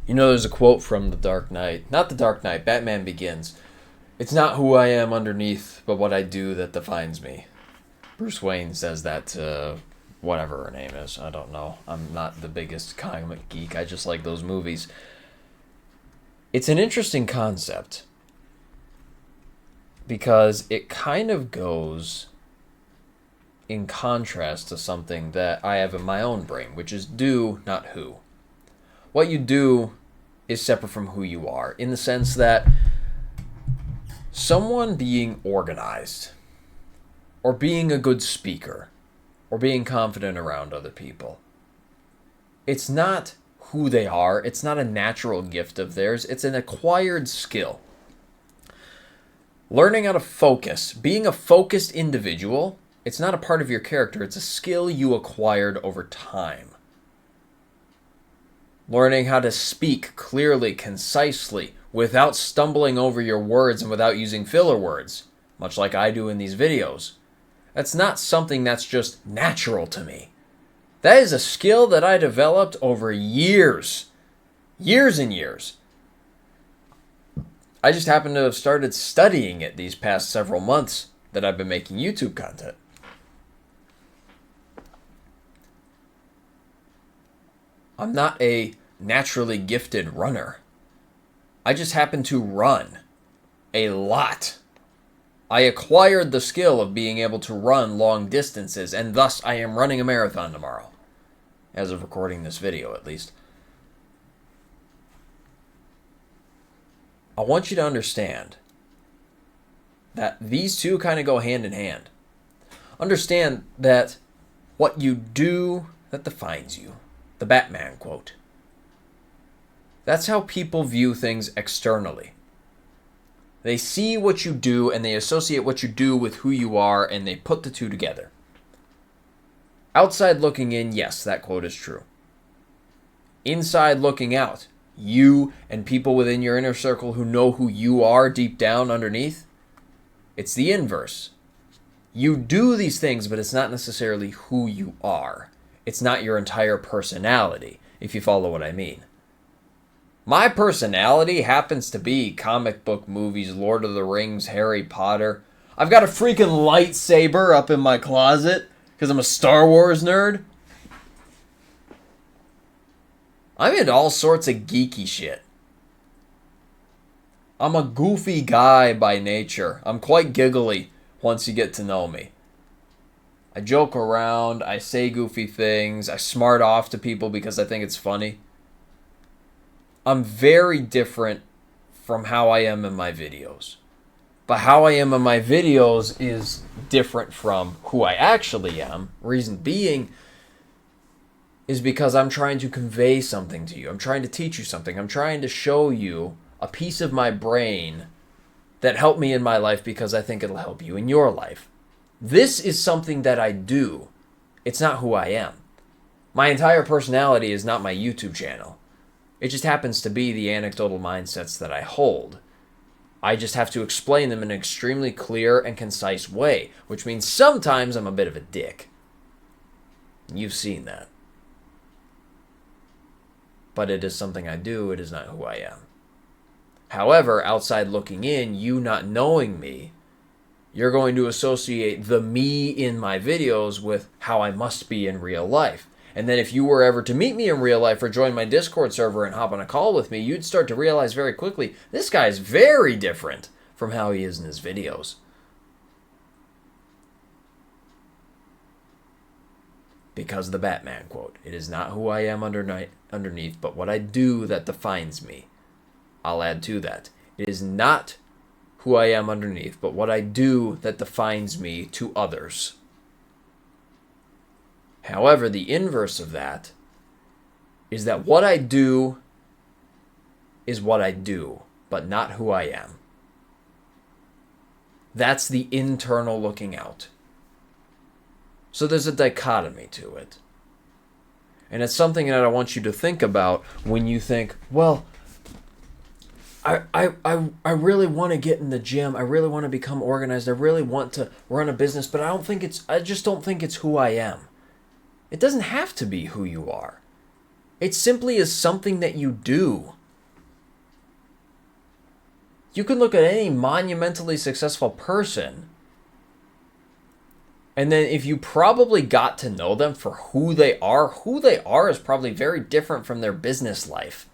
You know, there's a quote from The Dark Knight. Not The Dark Knight, Batman Begins. It's not who I am underneath, but what I do that defines me. Bruce Wayne says that to whatever her name is. I don't know. I'm not the biggest comic geek. I just like those movies. It's an interesting concept because it kind of goes in contrast to something that I have in my own brain, which is do, not who. What you do is separate from who you are, in the sense that someone being organized, or being a good speaker, or being confident around other people, it's not who they are. It's not a natural gift of theirs. It's an acquired skill. Learning how to focus, being a focused individual, it's not a part of your character. It's a skill you acquired over time. Learning how to speak clearly, concisely, without stumbling over your words and without using filler words, much like I do in these videos. That's not something that's just natural to me. That is a skill that I developed over years. Years and years. I just happen to have started studying it these past several months that I've been making YouTube content. I'm not a naturally gifted runner. I just happen to run a lot. I acquired the skill of being able to run long distances, and thus I am running a marathon tomorrow. As of recording this video, at least. I want you to understand that these two kind of go hand in hand. Understand that what you do that defines you. The Batman quote. That's how people view things externally. They see what you do and they associate what you do with who you are, and they put the two together. Outside looking in, yes, that quote is true. Inside looking out, you and people within your inner circle who know who you are deep down underneath, it's the inverse. You do these things, but it's not necessarily who you are. It's not your entire personality, if you follow what I mean. My personality happens to be comic book movies, Lord of the Rings, Harry Potter. I've got a freaking lightsaber up in my closet because I'm a Star Wars nerd. I'm into all sorts of geeky shit. I'm a goofy guy by nature. I'm quite giggly once you get to know me. I joke around, I say goofy things, I smart off to people because I think it's funny. I'm very different from how I am in my videos. But how I am in my videos is different from who I actually am. Reason being is because I'm trying to convey something to you. I'm trying to teach you something. I'm trying to show you a piece of my brain that helped me in my life because I think it'll help you in your life. This is something that I do. It's not who I am. My entire personality is not my YouTube channel. It just happens to be the anecdotal mindsets that I hold. I just have to explain them in an extremely clear and concise way, which means sometimes I'm a bit of a dick. You've seen that. But it is something I do, it is not who I am. However, outside looking in, you not knowing me, you're going to associate the me in my videos with how I must be in real life. And then if you were ever to meet me in real life or join my Discord server and hop on a call with me, you'd start to realize very quickly, this guy is very different from how he is in his videos. Because of the Batman quote. It is not who I am underneath, but what I do that defines me. I'll add to that. It is not who I am underneath, but what I do that defines me to others. However, the inverse of that is that what I do is what I do, but not who I am. That's the internal looking out. So there's a dichotomy to it. And it's something that I want you to think about when you think, well, I really want to get in the gym. I really want to become organized. I really want to run a business, but I just don't think it's who I am. It doesn't have to be who you are. It simply is something that you do. You can look at any monumentally successful person, and then if you probably got to know them for who they are is probably very different from their business life,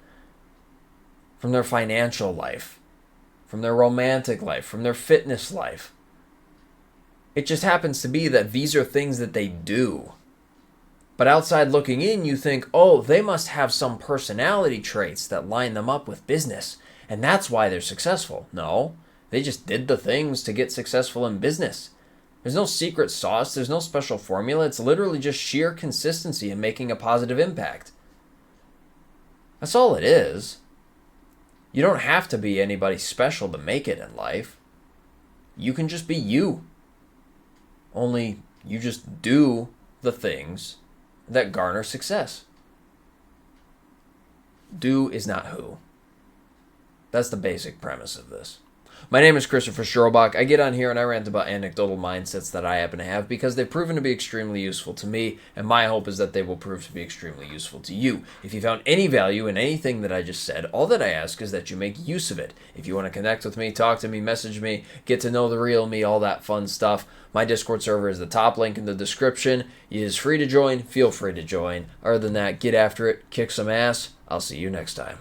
from their financial life, from their romantic life, from their fitness life. It just happens to be that these are things that they do. But outside looking in, you think, oh, they must have some personality traits that line them up with business, and that's why they're successful. No, they just did the things to get successful in business. There's no secret sauce, there's no special formula. It's literally just sheer consistency and making a positive impact. That's all it is. You don't have to be anybody special to make it in life. You can just be you. Only you just do the things that garner success. Do is not who. That's the basic premise of this. My name is Christopher Schirlbach. I get on here and I rant about anecdotal mindsets that I happen to have because they've proven to be extremely useful to me, and my hope is that they will prove to be extremely useful to you. If you found any value in anything that I just said, all that I ask is that you make use of it. If you want to connect with me, talk to me, message me, get to know the real me, all that fun stuff, my Discord server is the top link in the description. It is free to join. Feel free to join. Other than that, get after it, kick some ass. I'll see you next time.